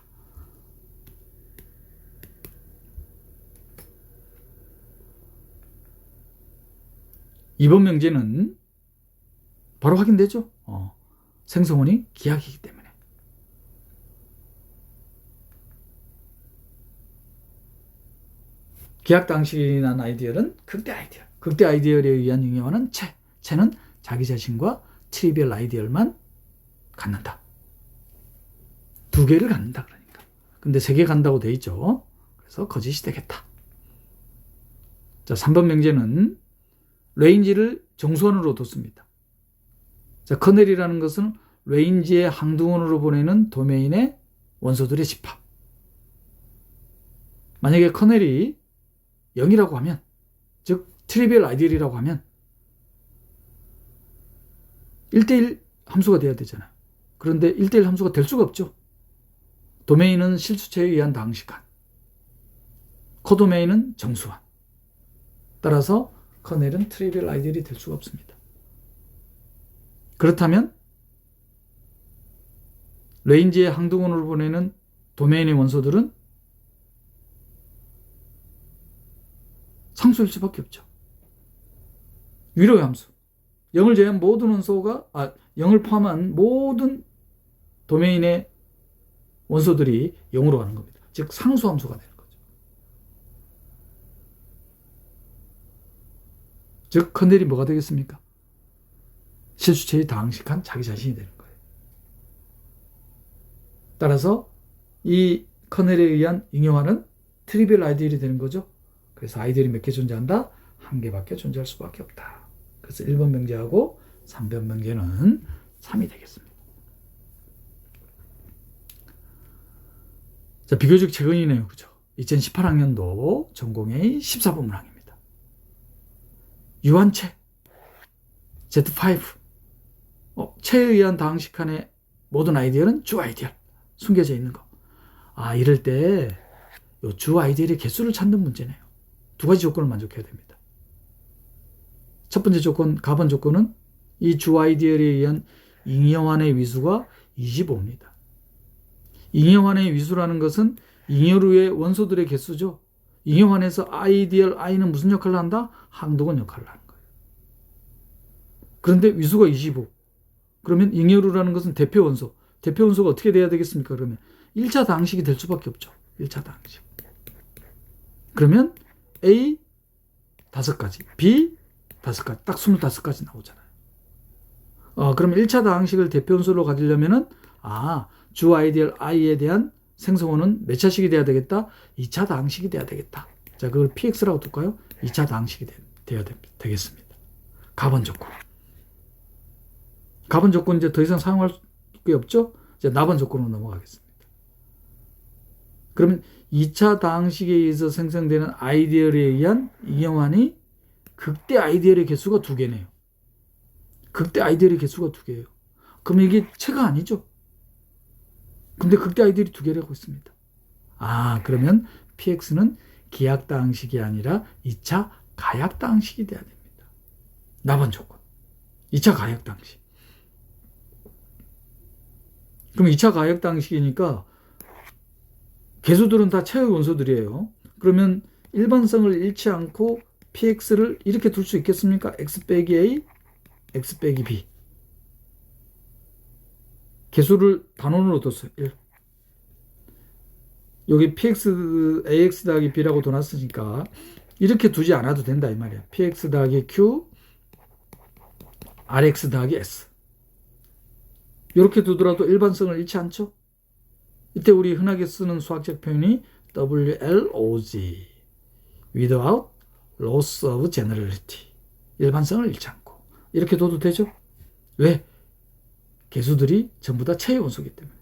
이번 명제는 바로 확인되죠. 생성원이 기하이기 때문에. 기하 당식이 난 아이디어는 극대 아이디어. 극대 아이디어에 의한 잉여화는 체는 자기 자신과 트리비얼 아이디어만 갖는다. 2개를 갖는다. 그러니까. 근데 3개 간다고 돼 있죠. 그래서 거짓이 되겠다. 자, 3번 명제는 레인지를 정수원으로 뒀습니다. 자, 커넬이라는 것은 레인지의 항등원으로 보내는 도메인의 원소들의 집합. 만약에 커넬이 0이라고 하면, 즉 트리비얼 아이디얼이라고 하면 1대1 함수가 돼야 되잖아요. 그런데 1대1 함수가 될 수가 없죠. 도메인은 실수체에 의한 다항식한, 코도메인은 정수한. 따라서 커넬은 트리비얼 아이디얼이 될 수가 없습니다. 그렇다면 레인지의 항등원으로 보내는 도메인의 원소들은 상수일 수밖에 없죠. 위로의 함수. 0을 제외한 모든 원소가, 0을 포함한 모든 도메인의 원소들이 0으로 가는 겁니다. 즉 상수 함수가 되는 거죠. 즉 커넬이 뭐가 되겠습니까? 실수체의 다항식한 자기 자신이 되는 거예요. 따라서 이 커넬에 의한 잉여화는 트리비얼 아이디얼이 되는 거죠. 그래서 아이디얼이 몇 개 존재한다? 한 개밖에 존재할 수밖에 없다. 그래서 1번 명제하고 3번 명제는 3이 되겠습니다. 자, 비교적 최근이네요. 그죠? 2018학년도 전공의 14번 문항입니다. 유한체 Z5. 체에 의한 다항식칸의 모든 아이디얼은 주 아이디얼. 숨겨져 있는 거. 이럴 때 주 아이디얼의 개수를 찾는 문제네요. 두 가지 조건을 만족해야 됩니다. 첫 번째 조건, 가번 조건은 이 주 아이디얼에 의한 잉여환의 위수가 25입니다. 잉여환의 위수라는 것은 잉여류의 원소들의 개수죠. 잉여환에서 아이디얼 I는 무슨 역할을 한다? 항등원 역할을 하는 거예요. 그런데 위수가 25. 그러면 잉여류라는 것은 대표 원소. 대표 원소가 어떻게 돼야 되겠습니까? 그러면 1차 다항식이 될 수밖에 없죠. 1차 다항식. 그러면 A 5가지, B 5가지, 딱 25가지 나오잖아요. 그러면 1차 다항식을 대표 원소로 가지려면은 주 아이디얼 I에 대한 생성원은 몇 차식이 돼야 되겠다? 2차 다항식이 돼야 되겠다. 자, 그걸 PX라고 둘까요? 2차 다항식이 돼야 되겠습니다. 가번 조건. 가번 조건 이제 더 이상 사용할 게 없죠? 이제 나번 조건으로 넘어가겠습니다. 그러면 2차 다항식에 의해서 생성되는 아이디얼에 의한 잉여환이 극대 아이디얼의 개수가 2개네요. 극대 아이디얼의 개수가 2개예요. 그럼 이게 체가 아니죠? 근데 극대 아이디얼이 2개라고 했습니다. 그러면 PX는 기약 다항식이 아니라 2차 가약 다항식이 돼야 됩니다. 나번 조건. 2차 가약 다항식. 그럼 2차 가약 다항식이니까 개수들은 다 체의 원소들이에요. 그러면 일반성을 잃지 않고 PX를 이렇게 둘 수 있겠습니까? X 빼기 A, X 빼기 B. 개수를 단원으로 뒀어요. 1. 여기 PX, AX 더하기 B라고 둬놨으니까 이렇게 두지 않아도 된다 이 말이야. PX 더하기 Q, RX 더하기 S. 이렇게 두더라도 일반성을 잃지 않죠? 이때 우리 흔하게 쓰는 수학적 표현이 WLOG, without loss of generality. 일반성을 잃지 않고. 이렇게 둬도 되죠? 왜? 개수들이 전부 다 체의 원소이기 때문에.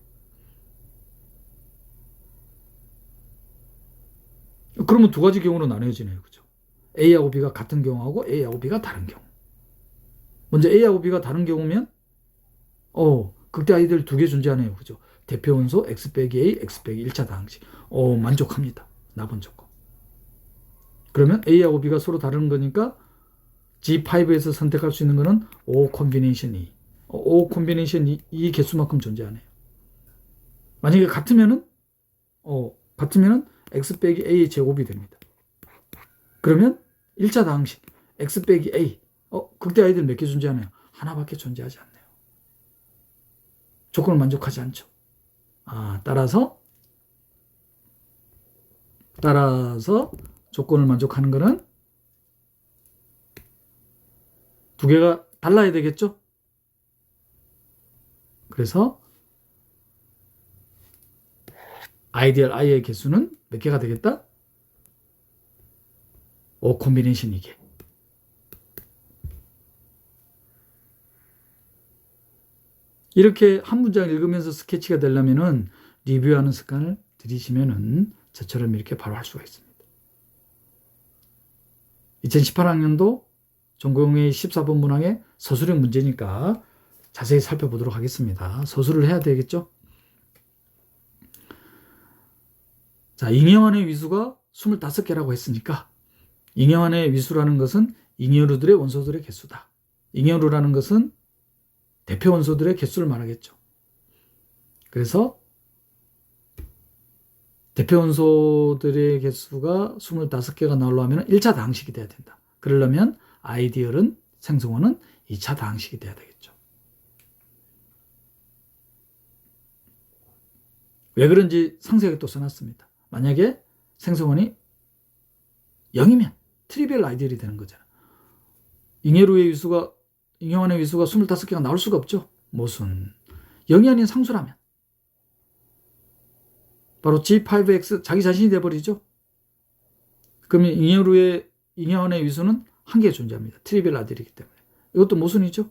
그러면 두 가지 경우로 나눠지네요. 그죠? A하고 B가 같은 경우하고 A하고 B가 다른 경우. 먼저 A하고 B가 다른 경우면, 극대 아이디얼 2개 존재하네요. 그죠? 대표 원소 X 빼기 A, X 빼기 1차 다항식. 만족합니다. 나번 조건. 그러면 A하고 B가 서로 다른 거니까 G5에서 선택할 수 있는 거는 O 콤비네이션 E. O 콤비네이션 E 개수만큼 존재하네요. 만약에 같으면은 X 빼기 A의 제곱이 됩니다. 그러면 1차 다항식 X 빼기 A. 극대 아이디얼 몇 개 존재하나요? 하나밖에 존재하지 않네요. 조건을 만족하지 않죠. 따라서 조건을 만족하는 것은 두 개가 달라야 되겠죠? 그래서 아이디얼 I의 개수는 몇 개가 되겠다? O 콤비네이션 2개. 이렇게 한 문장 읽으면서 스케치가 되려면은 리뷰하는 습관을 들이시면은 저처럼 이렇게 바로 할 수가 있습니다. 2018학년도 전공의 14번 문항의 서술형 문제니까 자세히 살펴보도록 하겠습니다. 서술을 해야 되겠죠? 자, 잉여환의 위수가 25개라고 했으니까 잉여환의 위수라는 것은 잉여류들의 원소들의 개수다. 잉여류라는 것은 대표 원소들의 개수를 말하겠죠. 그래서 대표 원소들의 개수가 25개가 나오려면 1차 다항식이 돼야 된다. 그러려면 아이디얼은 생성원은 2차 다항식이 돼야 되겠죠. 왜 그런지 상세하게 또 써놨습니다. 만약에 생성원이 0이면 트리비얼 아이디얼이 되는 거잖아. 잉여환의 위수가 25개가 나올 수가 없죠. 무슨 0이 아닌 상수라면 바로 G5X 자기 자신이 돼버리죠. 그러면 잉여환의 위수는 한 개 존재합니다. 트리비얼 아이디얼이기 때문에. 이것도 모순이죠.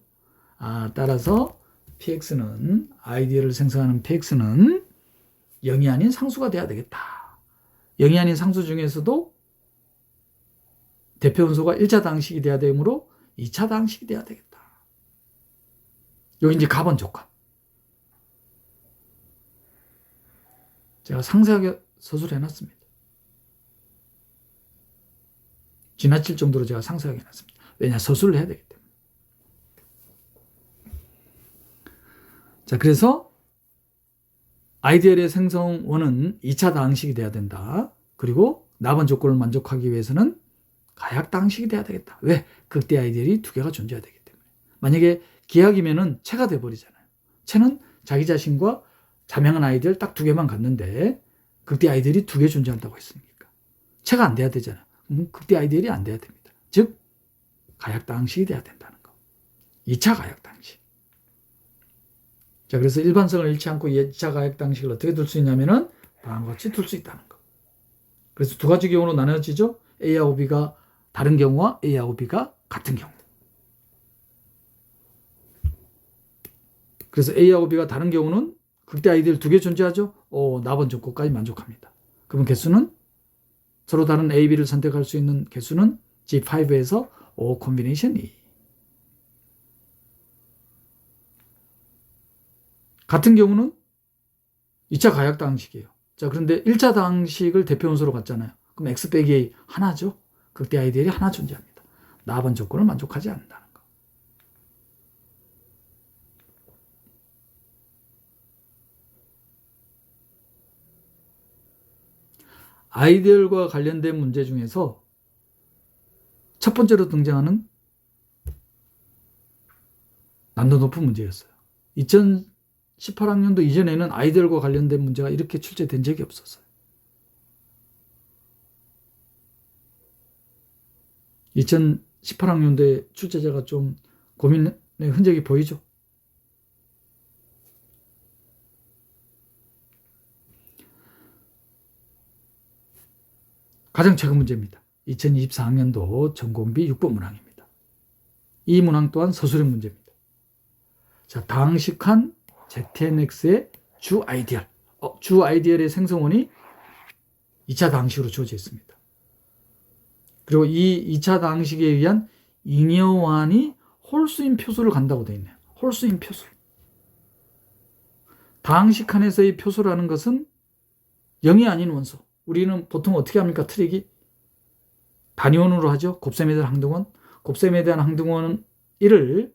따라서 PX는 아이디얼을 생성하는 PX는 0이 아닌 상수가 돼야 되겠다. 0이 아닌 상수 중에서도 대표 원소가 1차 다항식이 돼야 되므로 2차 다항식이 돼야 되겠다. 여기 이제 가번 조건. 제가 상세하게 서술해놨습니다. 지나칠 정도로 제가 상세하게 해놨습니다. 왜냐? 서술을 해야 되기 때문에. 자, 그래서 아이디얼의 생성원은 2차 다항식이 돼야 된다. 그리고 나번 조건을 만족하기 위해서는 가약 다항식이 돼야 되겠다. 왜? 극대 아이디얼이 2개가 존재해야 되기 때문에. 만약에 기하이면은 체가 돼버리잖아요. 체는 자기 자신과 자명한 아이디얼 딱 2개만 갖는데 극대 아이디얼이 2개 존재한다고 했으니까 체가 안 돼야 되잖아요. 극대 아이디얼이 안 돼야 됩니다. 즉 가약 다항식이 돼야 된다는 거. 2차 가약 다항식. 자, 그래서 일반성을 잃지 않고 2차 가약 다항식을 어떻게 둘 수 있냐면은 다음과 같이 둘 수 있다는 거. 그래서 2가지 경우로 나눠지죠. A하고 B가 다른 경우와 A하고 B가 같은 경우. 그래서 A하고 B가 다른 경우는 극대 아이디얼 2개 존재하죠. 나번 조건까지 만족합니다. 그러면 개수는 서로 다른 A, B를 선택할 수 있는 개수는 G5에서 O 콤비네이션 E. 같은 경우는 2차 가약 다항식이에요. 자, 그런데 1차 다항식을 대표 원소로 갖잖아요. 그럼 X 빼기 A 하나죠. 극대 아이디얼이 하나 존재합니다. 나번 조건을 만족하지 않는다는 거. 아이디얼과 관련된 문제 중에서 첫 번째로 등장하는 난도 높은 문제였어요. 2018학년도 이전에는 아이디얼과 관련된 문제가 이렇게 출제된 적이 없었어요. 2018학년도에 출제자가 좀 고민의 흔적이 보이죠. 가장 최근 문제입니다. 2024학년도 전공비 6번 문항입니다. 이 문항 또한 서술형 문제입니다. 자, 다항식한 ZNX의 주 아이디얼. 주 아이디얼의 생성원이 2차 다항식으로 주어져 있습니다. 그리고 이 2차 다항식에 의한 잉여환이 홀수인 표수를 간다고 되어 있네요. 홀수인 표수. 다항식 칸에서의 표수라는 것은 0이 아닌 원소. 우리는 보통 어떻게 합니까? 트릭이 단위원으로 하죠. 곱셈에 대한 항등원. 곱셈에 대한 항등원은 1을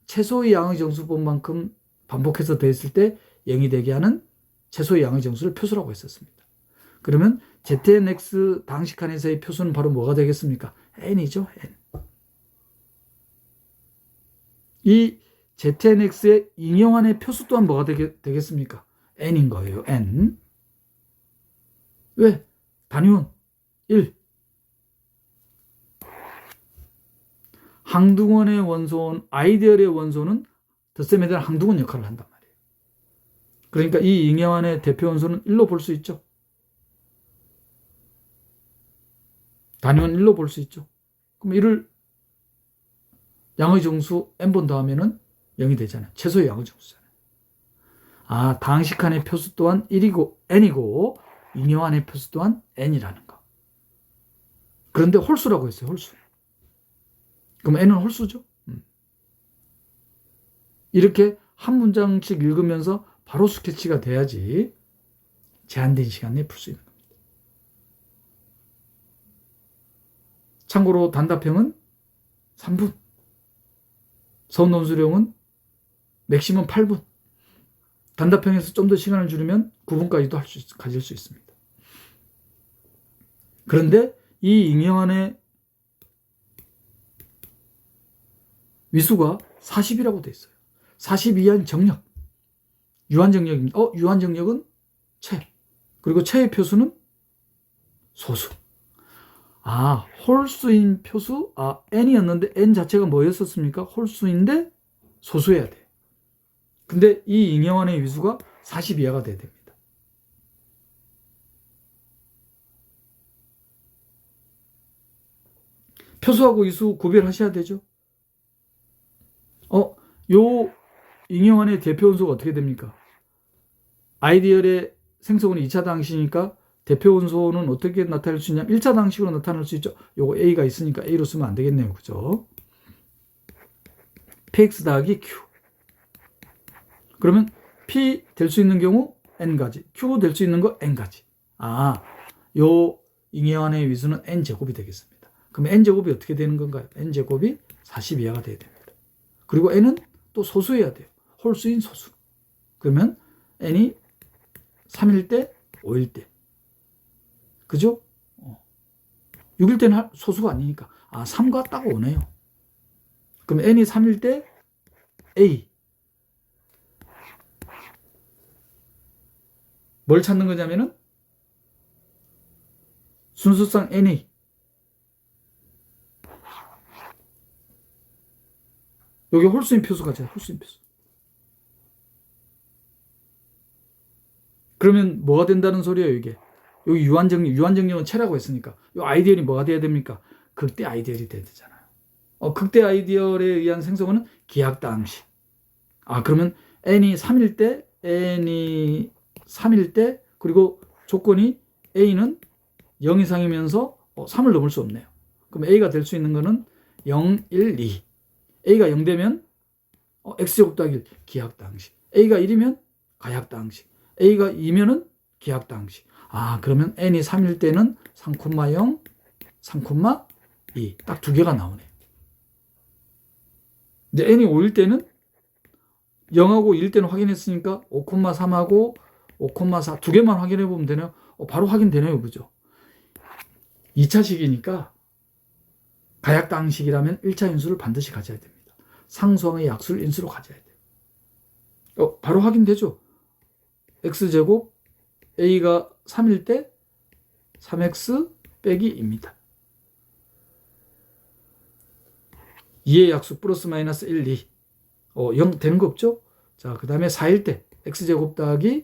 최소의 양의 정수법만큼 반복해서 더했을 때 0이 되게 하는 최소의 양의 정수를 표수라고 했었습니다. 그러면 ZNX 다항식 칸에서의 표수는 바로 뭐가 되겠습니까? n이죠. n. 이 ZNX의 잉여환의 표수 또한 뭐가 되겠습니까? n인 거예요. n. 왜? 단위원 1. 항등원의 원소는 아이디얼의 원소는 덧셈에 대한 항등원 역할을 한단 말이에요. 그러니까 이 잉여환의 대표 원소는 1로 볼 수 있죠. 단위원 1로 볼 수 있죠. 그럼 1을 양의 정수 n번 더하면은 0이 되잖아요. 최소의 양의 정수잖아요. 다항식 칸의 표수 또한 1이고 n이고 잉여환의 표수 또한 n이라는 거. 그런데 홀수라고 했어요. 홀수. 그럼 n은 홀수죠. 이렇게 한 문장씩 읽으면서 바로 스케치가 돼야지 제한된 시간 내에 풀 수 있는 겁니다. 참고로 단답형은 3분, 서문논술형은 맥시멈 8분, 단답형에서 좀 더 시간을 줄이면 9분까지도 가질 수 있습니다. 그런데 이 잉여안의 위수가 40이라고 되어 있어요. 40 이하인 정력, 유한정력입니다. 유한정력은 채, 그리고 채의 표수는 소수. 홀수인 표수, n이었는데 n 자체가 뭐였었습니까? 홀수인데 소수해야 돼요. 근데 이 잉여안의 위수가 40 이하가 돼야 됩니다. 표수하고 위수 구별하셔야 되죠. 요 잉여안의 대표 원소가 어떻게 됩니까? 아이디얼의 생성은 2차 방식이니까 대표 원소는 어떻게 나타낼 수 있냐면 1차 방식으로 나타낼 수 있죠. 요거 A가 있으니까 A로 쓰면 안 되겠네요. 그죠? PX 더하기 Q. 그러면 P 될 수 있는 경우 N가지, Q 될 수 있는 거 N가지. 요 잉여안의 위수는 N제곱이 되겠습니다. 그럼 N제곱이 어떻게 되는 건가요? N제곱이 40 이하가 돼야 됩니다. 그리고 N은 또 소수해야 돼요. 홀수인 소수. 그러면 N이 3일 때, 5일 때. 그죠? 6일 때는 소수가 아니니까. 3과 딱 오네요. 그럼 N이 3일 때 A. 뭘 찾는 거냐면은 순수상 NA. 여기 홀수인 표수가 제 홀수인 표수. 그러면 뭐가 된다는 소리예요, 이게? 여기 유한정력은 채라고 했으니까. 이 아이디얼이 뭐가 돼야 됩니까? 극대 아이디얼이 돼야 되잖아요. 극대 아이디얼에 의한 생성은 기하당식. 그러면 n이 3일 때, n이 3일 때, 그리고 조건이 a는 0 이상이면서 3을 넘을 수 없네요. 그럼 a가 될 수 있는 거는 0, 1, 2. a가 0 되면 x제곱 더하기 1, 기하당식. a가 1이면 가약당식. a가 2면은 기하당식. 그러면 n이 3일 때는 3,0, 3,2. 딱 두 개가 나오네요. 근데 n이 5일 때는 0하고 1일 때는 확인했으니까 5,3하고 5,4 두 개만 확인해 보면 되네요. 바로 확인되네요. 그죠? 2차식이니까 가약당식이라면 1차 인수를 반드시 가져야 됩니다. 상수항의 약수를 인수로 가져야 돼요. 바로 확인되죠? x제곱 a가 3일 때 3x 빼기 2입니다. 2의 약수 플러스 마이너스 1, 2. 0 되는 거 없죠? 자, 그 다음에 4일 때 x제곱 더하기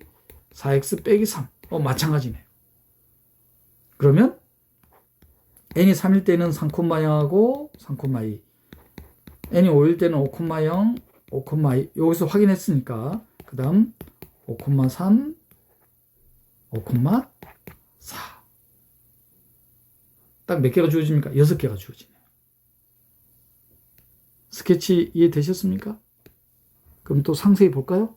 4x 빼기 3. 마찬가지네요. 그러면 n이 3일 때는 3,0하고 3,2. n이 5일 때는 5,0, 5,2. 여기서 확인했으니까 그 다음 5,3, 5,4. 딱 몇 개가 주어집니까? 6개가 주어지네요. 스케치 이해되셨습니까? 그럼 또 상세히 볼까요?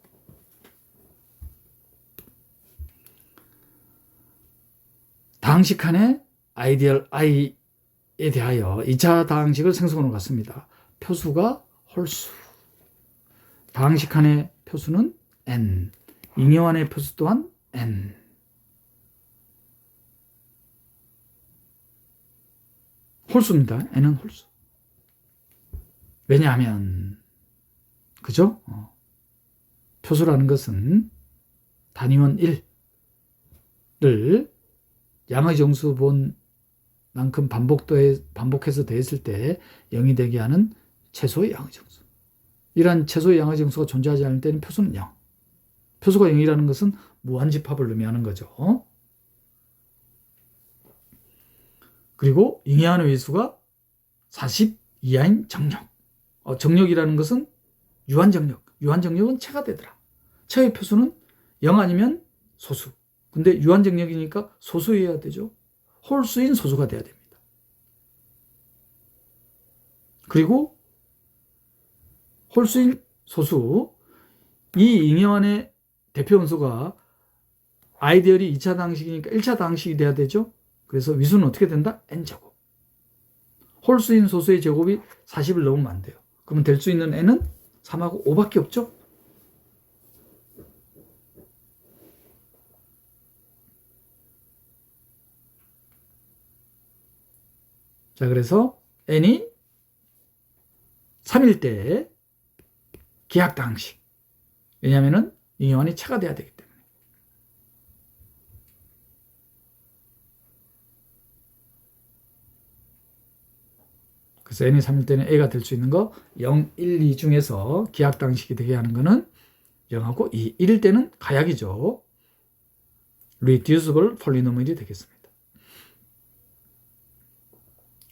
다항식칸의 아이디얼 I에 대하여 2차 다항식을 생성으로 갔습니다. 표수가 홀수. 다항식칸의 표수는 N. 잉여안의 표수 또한 N. 홀수입니다. N은 홀수. 왜냐하면 그죠? 표수라는 것은 단위원 1을 양의 정수본만큼 반복해서 더했을 때 0이 되게 하는 최소의 양의 정수. 이러한 최소의 양의 정수가 존재하지 않을 때는 표수는 0. 표수가 0이라는 것은 무한집합을 의미하는 거죠. 그리고 잉여안의 위수가 40 이하인 정력. 정력이라는 것은 유한정력. 유한정력은 채가 되더라. 채의 표수는 0 아니면 소수. 근데 유한정력이니까 소수여야 되죠. 홀수인 소수가 돼야 됩니다. 그리고 홀수인 소수, 이 잉여환의 대표 원소가 아이디얼이 2차 당식이니까 1차 당식이 돼야 되죠. 그래서 위수는 어떻게 된다? n제곱. 홀수인 소수의 제곱이 40을 넘으면 안 돼요. 그러면 될 수 있는 n은 3하고 5밖에 없죠. 자, 그래서 n이 3일 때 기하 당식. 왜냐하면 잉여환이 차가 돼야 되기 때문에. 그래서 n이 3일 때는 a가 될 수 있는 거 0, 1, 2 중에서 기하 당식이 되게 하는 거는 0하고 2. 1일 때는 가약이죠. reducible polynomial이 되겠습니다.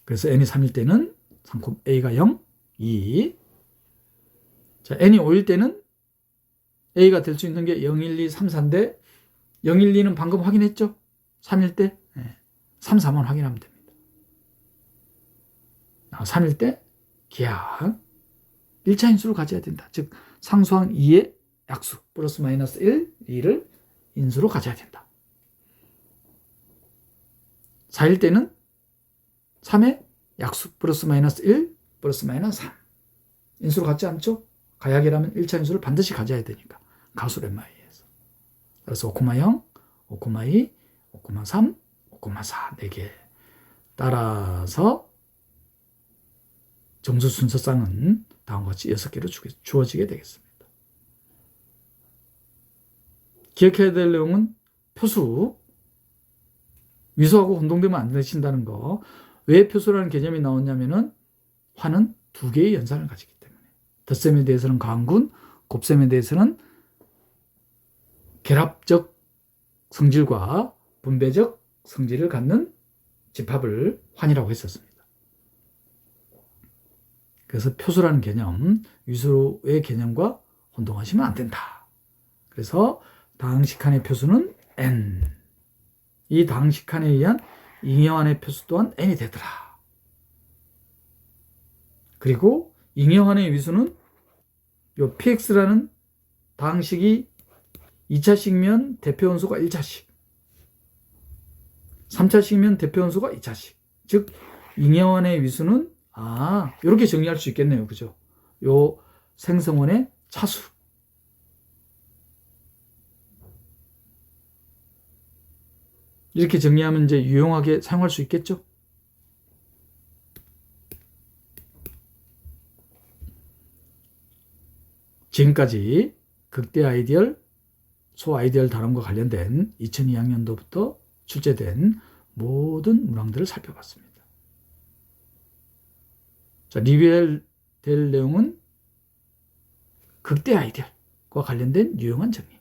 그래서 n이 3일 때는 상품 a가 0, 2. 자, n이 5일 때는 a가 될 수 있는 게 0, 1, 2, 3, 4인데 0, 1, 2는 방금 확인했죠? 3일 때 3, 4만 확인하면 됩니다. 3일 때 기하 1차 인수를 가져야 된다. 즉 상수항 2의 약수 플러스 마이너스 1, 2를 인수로 가져야 된다. 4일 때는 3의 약수 플러스 마이너스 1 플러스 마이너스 3 인수로 갖지 않죠? 가약이라면 1차 인수를 반드시 가져야 되니까 가수 렘마이에서. 그래서 5,0, 5,2, 5,3, 5,4 4개 따라서 정수 순서쌍은 다음과 같이 6개로 주어지게 되겠습니다. 기억해야 될 내용은 표수, 위수하고 혼동되면 안 되신다는 거. 왜 표수라는 개념이 나왔냐면은 화는 2개의 연산을 가지기 때문에. 덧셈에 대해서는 강군, 곱셈에 대해서는 결합적 성질과 분배적 성질을 갖는 집합을 환이라고 했었습니다. 그래서 표수라는 개념, 위수의 개념과 혼동하시면 안 된다. 그래서 당식한의 표수는 n. 이 당식한에 의한 잉여환의 표수 또한 n이 되더라. 그리고 잉여환의 위수는 요 px라는 당식이 2차식면 대표 원소가 1차식, 3차식면 대표 원소가 2차식. 즉 잉여환의 위수는 이렇게 정리할 수 있겠네요. 그죠? 요 생성원의 차수. 이렇게 정리하면 이제 유용하게 사용할 수 있겠죠? 지금까지 극대 아이디얼, 소 아이디얼 다름과 관련된 2002학년도부터 출제된 모든 문항들을 살펴봤습니다. 자, 리뷰될 내용은 극대 아이디얼과 관련된 유용한 정리.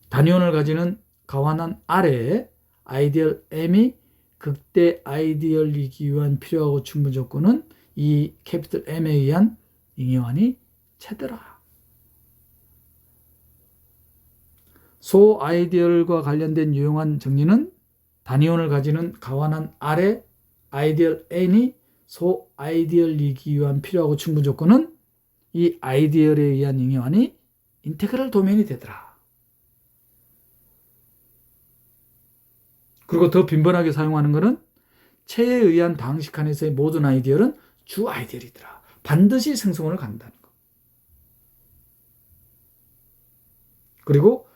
단위원을 가지는 가환한 아래에 아이디얼 M이 극대 아이디얼이기 위한 필요하고 충분 조건은 이 캐피털 M에 의한 잉여환이 채더라. 소 아이디얼과 관련된 유용한 정리는 단위원을 가지는 가환한 아래 아이디얼 N이 소 아이디얼이기 위한 필요하고 충분 조건은 이 아이디얼에 의한 잉여환이 인테그랄 도메인이 되더라. 그리고 더 빈번하게 사용하는 것은 체에 의한 당식한에서의 모든 아이디얼은 주 아이디얼이더라. 반드시 생성원을 갖는다는 거. 그리고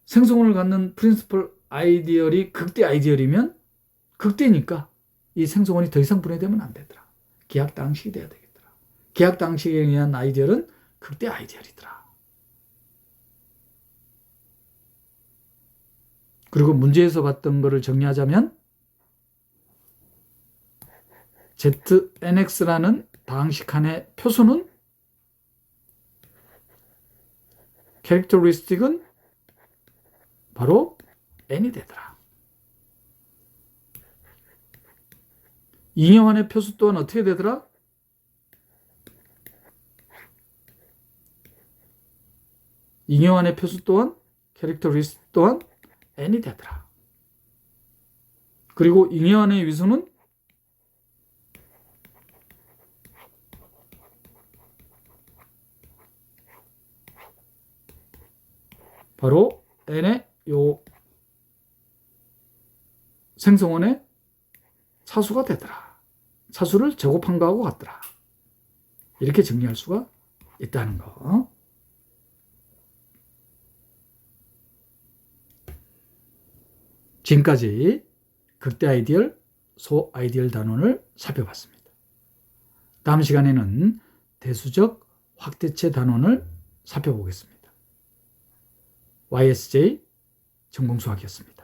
생성원을 갖는 프린시플 아이디얼이 극대 아이디얼이면 극대니까 이 생성원이 더 이상 분해되면 안 되더라. 기하 당식이 돼야 되겠더라. 기하 당식에 의한 아이디얼은 극대 아이디얼이더라. 그리고 문제에서 봤던 거를 정리하자면 ZNX라는 당식한의 표수는 캐릭터리스틱은 바로 n이 되더라. 잉여환의 표수 또한 어떻게 되더라? 잉여환의 표수 또한 캐릭터리스틱 또한 n이 되더라. 그리고 잉여환의 위수는 바로 n의 요 생성원의 차수가 되더라. 차수를 제곱한 거하고 같더라. 이렇게 정리할 수가 있다는 거. 지금까지 극대 아이디얼, 소 아이디얼 단원을 살펴봤습니다. 다음 시간에는 대수적 확대체 단원을 살펴보겠습니다. YSJ 전공수학이었습니다.